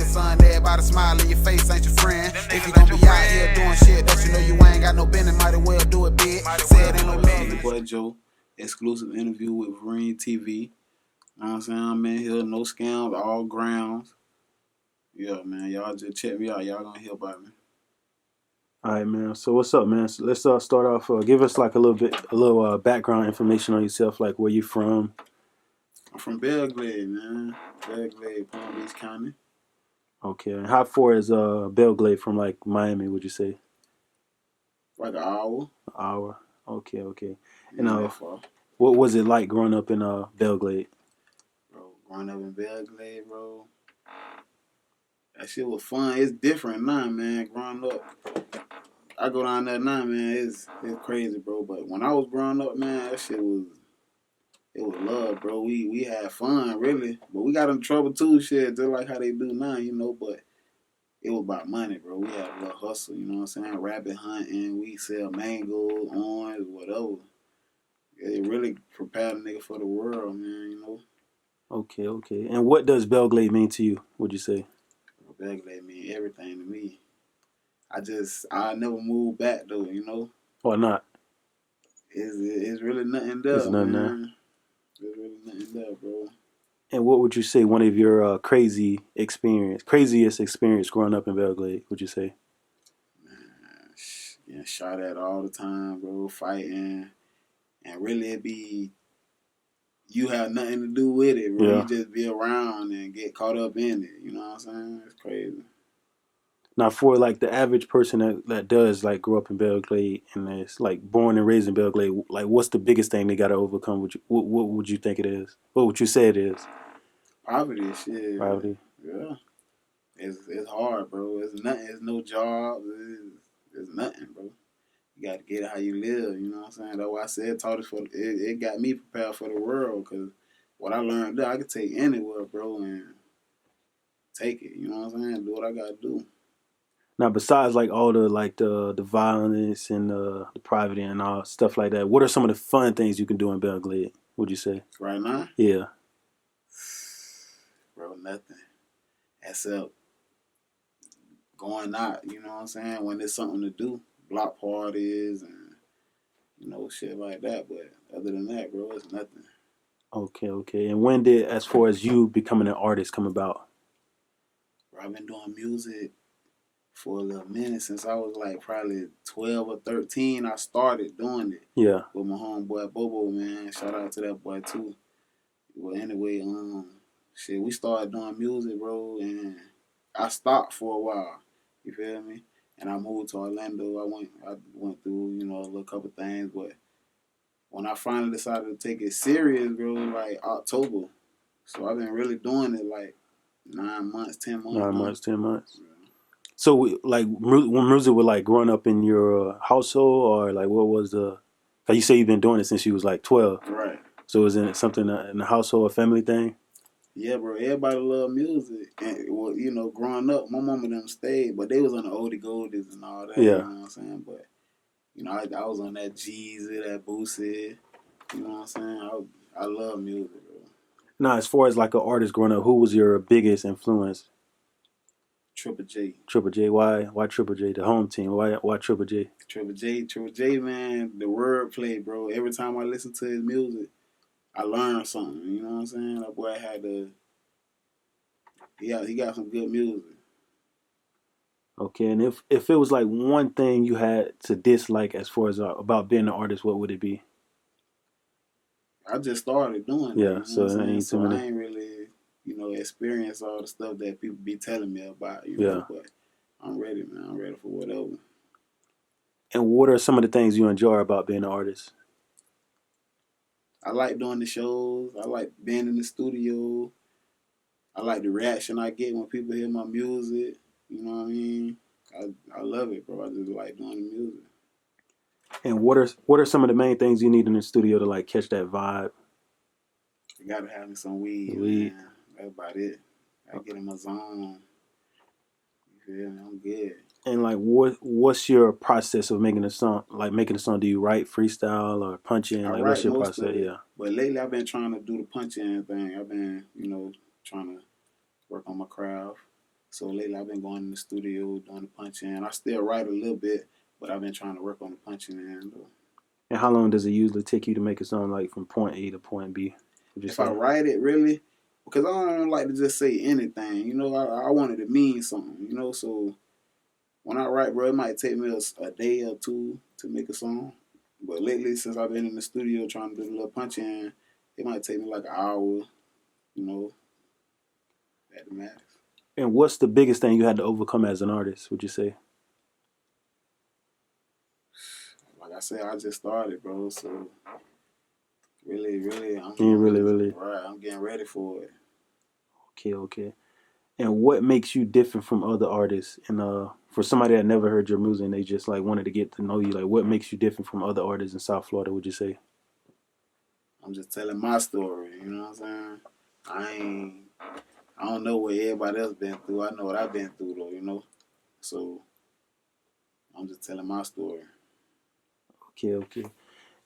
son, everybody smile in your face ain't your friend. If you gon' be out here doing shit that you know you ain't got no business, might as well do it big. Say it ain't no love. Boy Joe, exclusive interview with Marine TV. You know what I'm saying? I'm in here, no scams, all grounds. Yeah, man, y'all just check me out. Y'all gonna hear about me. All right, man. So what's up, man? So let's start off. Give us like a little background information on yourself, like where you from. I'm from Belle Glade, man. Belle Glade, Palm Beach County. Okay. And how far is Belle Glade from like Miami? Would you say? Like an hour. An hour. Okay, okay. Yeah, And that far. what was it like growing up in Belle Glade? Bro, growing up in Belle Glade, bro. That shit was fun. It's different now, man. Growing up, I go down there now, man. It's crazy, bro. But when I was growing up, man, that shit was love, bro. We had fun, really. But we got in trouble too, shit, just like how they do now, you know. But it was about money, bro. We had a little hustle, you know what I'm saying? Rabbit hunting, we sell mangoes, orange, whatever. It really prepared a nigga for the world, man, you know. Okay, okay. And what does Belle Glade mean to you? Would you say? Belle Glade mean everything to me. I never moved back though, you know. Or not? It's really nothing there, It's nothing there. man. There's really nothing there, bro. And what would you say one of your craziest experience growing up in Belle Glade? Would you say? Man, getting shot at all the time, bro. Fighting, and really it be you have nothing to do with it, bro. Yeah. You just be around and get caught up in it. You know what I'm saying? It's crazy. Now, for like the average person that does like grow up in Belle Glade and is like born and raised in Belle Glade, like what's the biggest thing they got to overcome? What would you think it is? What would you say it is? Poverty, shit. Poverty. Yeah. It's hard, bro. It's nothing. It's no job. It's nothing, bro. You got to get it how you live. You know what I'm saying? That's why I said taught us for it got me prepared for the world, because what I learned there, I could take anywhere, bro, and take it. You know what I'm saying? Do what I got to do. Now, besides like all the violence and the poverty and all stuff like that, what are some of the fun things you can do in Belle Glade? Would you say? Right now? Yeah. Bro, nothing. Except going out, you know what I'm saying? When there's something to do. Block parties and, you know, shit like that. But other than that, bro, it's nothing. Okay, okay. And when did, as far as you becoming an artist, come about? Bro, I've been doing music for a little minute. Since I was like probably 12 or 13, I started doing it. Yeah. With my homeboy Bobo, man. Shout out to that boy too. Well, anyway, shit, we started doing music, bro, and I stopped for a while. You feel me? And I moved to Orlando. I went through, you know, a little couple things, but when I finally decided to take it serious, bro, like October. So I've been really doing it like 9 months, 10 months. 9 months, 10 months. Yeah. So, like, when music was like growing up in your household, or like, what was the? Like you say, you've been doing it since you was like 12. Right. So, is it something in the household, a family thing? Yeah, bro. Everybody love music, and well, you know, growing up, my mama them stayed, but they was on the oldie goldies and all that. Yeah. You know what I'm saying? But you know, I was on that Jeezy, that Boosie. You know what I'm saying? I love music, bro. Now, as far as like an artist growing up, who was your biggest influence? Triple J. Triple J. Why Triple J? The home team. Why Triple J? Triple J, man. The wordplay, bro. Every time I listen to his music, I learn something. You know what I'm saying? That boy had he got some good music. Okay, and if it was like one thing you had to dislike as far as about being an artist, what would it be? I just started doing it. Yeah, You know so what I'm it ain't saying? too So many. I ain't really, you know, experienced all the stuff that people be telling me about. You Yeah. know, but I'm ready, man. I'm ready for whatever. And what are some of the things you enjoy about being an artist? I like doing the shows. I like being in the studio. I like the reaction I get when people hear my music. You know what I mean? I love it, bro. I just like doing the music. And what are some of the main things you need in the studio to like catch that vibe? I gotta have me some weed, Weed. man. That's about it. I get in my zone. You feel me? I'm good. And like, what's your process of making a song? Like making a song, do you write freestyle or punch in? I Like, write what's your most process? of it, Yeah. but lately I've been trying to do the punch in thing. I've been, you know, trying to work on my craft. So lately I've been going in the studio doing the punching. I still write a little bit, but I've been trying to work on the punching end. And how long does it usually take you to make a song like from point A to point B? Would you If I say? write it really, because I don't like to just say anything. I want it to mean something. So when I write, bro, it might take me a day or two to make a song. But lately, since I've been in the studio trying to do the little punching, it might take me like an hour. You know, at the max. And what's the biggest thing you had to overcome as an artist? Would you say? Like I said, I just started, bro. So really, You I'm really, just really. right. I'm getting ready for it. Okay, okay. And what makes you different from other artists? And for somebody that never heard your music and they just like wanted to get to know you, like what makes you different from other artists in South Florida? Would you say? I'm just telling my story. You know what I'm saying? I ain't. I don't know what everybody else been through. I know what I've been through though. So I'm just telling my story. Okay, okay.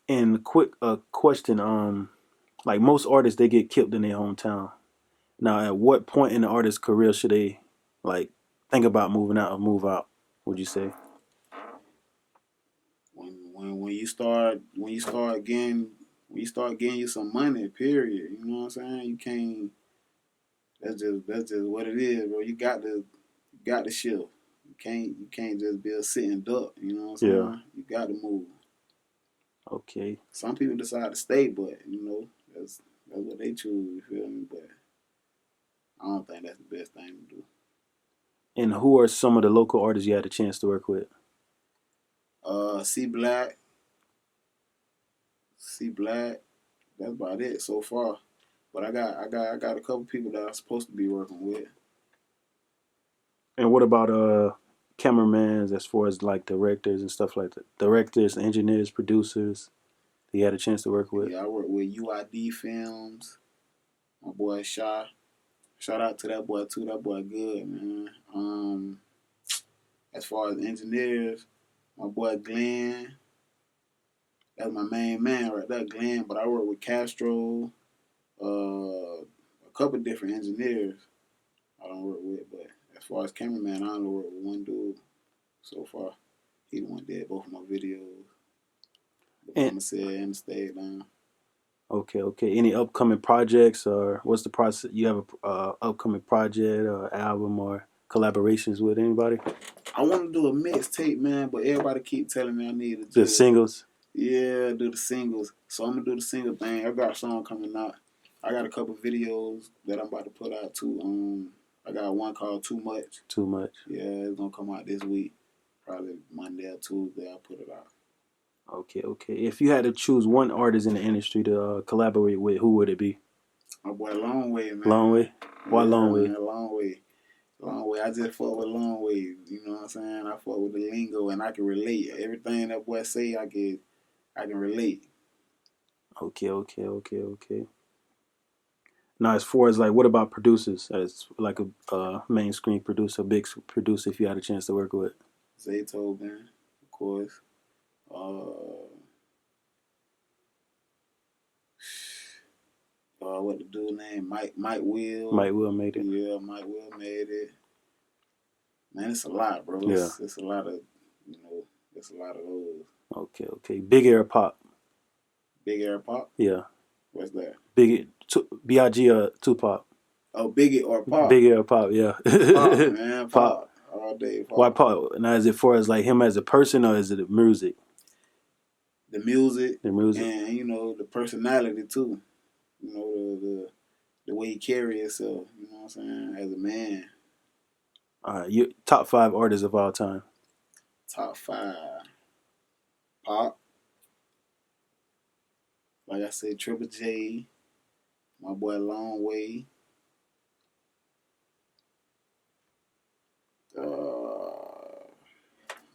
And quick question, like most artists they get killed in their hometown. Now at what point in the artist's career should they like think about moving out or move out, would you say? When you start getting you some money, period. You know what I'm saying? You can't. That's just what it is, bro. You got to shift. You can't just be a sitting duck. You know what I'm Yeah. saying? You got to move. Okay. Some people decide to stay, but that's what they choose. You feel me? But I don't think that's the best thing to do. And who are some of the local artists you had a chance to work with? C Black, C Black. That's about it so far. But I got a couple people that I'm supposed to be working with. And what about cameramans as far as like directors and stuff like that? Directors, engineers, producers that you had a chance to work with? Yeah, I work with UID Films. My boy Shy. Shout out to that boy too. That boy good, man. As far as engineers, my boy Glenn. That's my main man right there, Glenn. But I work with Castro, a couple different engineers I don't work with. But as far as cameraman, I only work with one dude so far. He the one did both of my videos, the And promise and the stay down. okay, okay. Any upcoming projects or what's the process? You have a upcoming project or album or collaborations with anybody? I want to do a mixtape, man, but everybody keep telling me I need to Just just singles. do the singles. So I'm gonna do the single thing. I got a song coming out. I got a couple videos that I'm about to put out too. I got one called Too Much. Too much. Yeah, it's gonna come out this week, probably Monday or Tuesday. I'll put it out. Okay, okay. If you had to choose one artist in the industry to collaborate with, who would it be? My boy Long Way, Long man. Way. Why Yeah, Long Way? man, Long Way. Long Way. I just fuck with Long Way. You know what I'm saying? I fuck with the lingo and I can relate. Everything that boy say, I can relate. Okay, okay, okay, okay. Now, as far as like, what about producers? As like a mainstream producer, big producer, if you had a chance to work with. Zaytoven, of course. Uh, what the dude name? Mike Will. Mike Will made it. Yeah, Mike Will made it. Man, it's a lot, bro. Yeah. It's a lot of you know, it's a lot of those. Okay, okay. Big Air Pop. Big Air Pop. Yeah. What's that? Big B.I.G. Tupac. Oh, Biggie or Pop. Big Air Pop. Yeah. Pop, man, Pop. Pop. All day Why Pop. Pop? Now, is it for as like him as a person or is it the music? The music The music. and the personality too. The way he carry himself. You know what I'm saying? As a man. All right. You top 5 artists of all time. Top 5. Pop. Like I said, Triple J. My boy Long Way.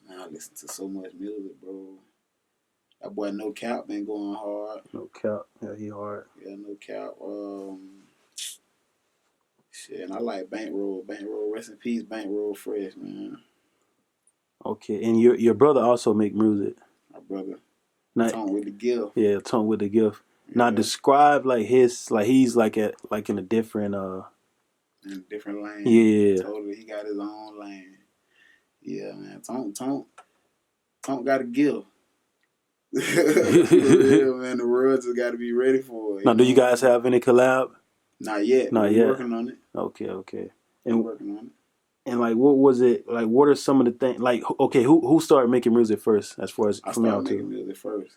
Man, I listen to so much music, bro. That boy No Cap been going hard. No cap. Yeah, he hard. Yeah, No Cap. Shit, and I like Bankroll. Bankroll, rest in peace, Bankroll Fresh, man. Okay, and your brother also make music. My brother. Not Tone with the gift. yeah, Tone with the gift. Yeah. Now describe like his like he's like in a different in a different lane. Yeah. Totally, he got his own lane. Yeah, man. Tonk got a gift. For real, man. The world just got to be ready for it. Now, You do know you what I'm guys saying? have any collab? Not yet, but Not we yet. working on it. Okay. We And working on it. and like, what was it like? What are some of the things like? Okay, who started making music first? As far as I from y'all started two. making music first,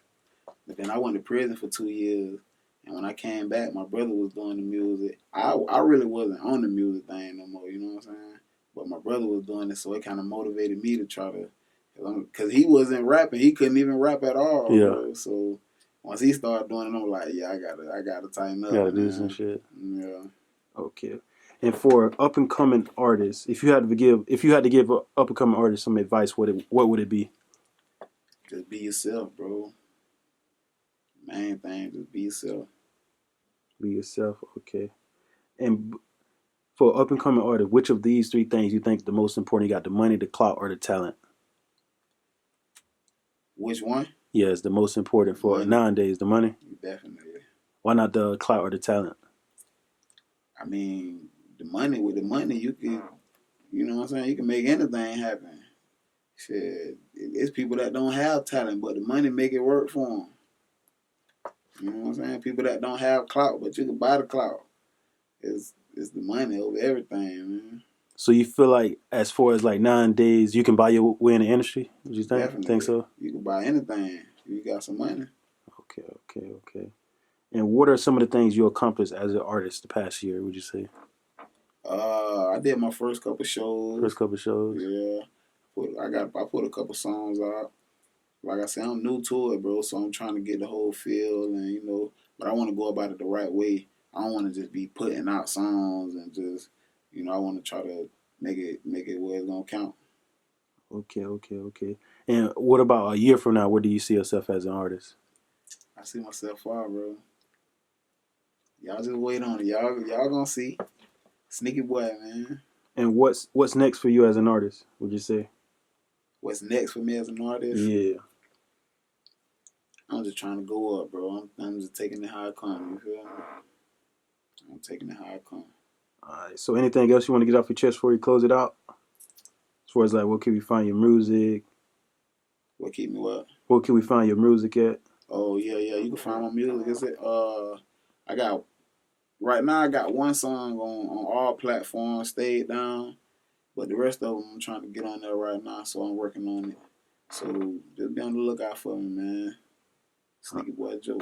but then I went to prison for 2 years. And when I came back, my brother was doing the music. I really wasn't on the music thing no more. You know what I'm saying? But my brother was doing it, so it kind of motivated me to try to, cause he wasn't rapping. He couldn't even rap at all, Yeah. bro. So once he started doing it, I'm like, yeah, I gotta tighten up, Gotta man. do some shit. Yeah. Okay. And for up and coming artists, if you had to give up and coming artists some advice, what would it be? Just be yourself, bro. Main thing, just be yourself. Be yourself. Okay. And for up and coming artists, which of these three things you think the most important? You got the money, the clout, or the talent? Which one? Yeah, it's the most important for Money. nowadays. The money. Definitely. Why not the clout or the talent? I mean, with the money, you can, you know what I'm saying? You can make anything happen. Shit, it's people that don't have talent, but the money make it work for them. You know what I'm saying? People that don't have clout, but you can buy the clout. It's the money over everything, man. So you feel like, as far as like nowadays, you can buy your way in the industry? Would you think? Think Definitely. so? You can buy anything if you got some money. Okay. And what are some of the things you accomplished as an artist the past year? Would you say? I did my first couple shows. First couple shows. Yeah. I put a couple songs out. Like I said, I'm new to it, bro. So I'm trying to get the whole feel, and but I want to go about it the right way. I don't want to just be putting out songs and just, I want to try to make it where it's gonna count. Okay. And what about a year from now? Where do you see yourself as an artist? I see myself far, bro. Y'all just wait on it. Y'all gonna see. Sneaky boy, man. And what's next for you as an artist? Would you say? What's next for me as an artist? Yeah. I'm just trying to go up, bro. I'm just taking it how it come. You feel me? I'm taking it how it come. All right. So anything else you want to get off your chest before you close it out? As far as like, what can we find your music? What keep me what? Where can we find your music at? Oh yeah. You can find my music. Is it? I got right now. I got one song on all platforms. Stayed down, but the rest of them I'm trying to get on there right now. So I'm working on it. So just be on the lookout for me, man. Sneaky Boy Joe.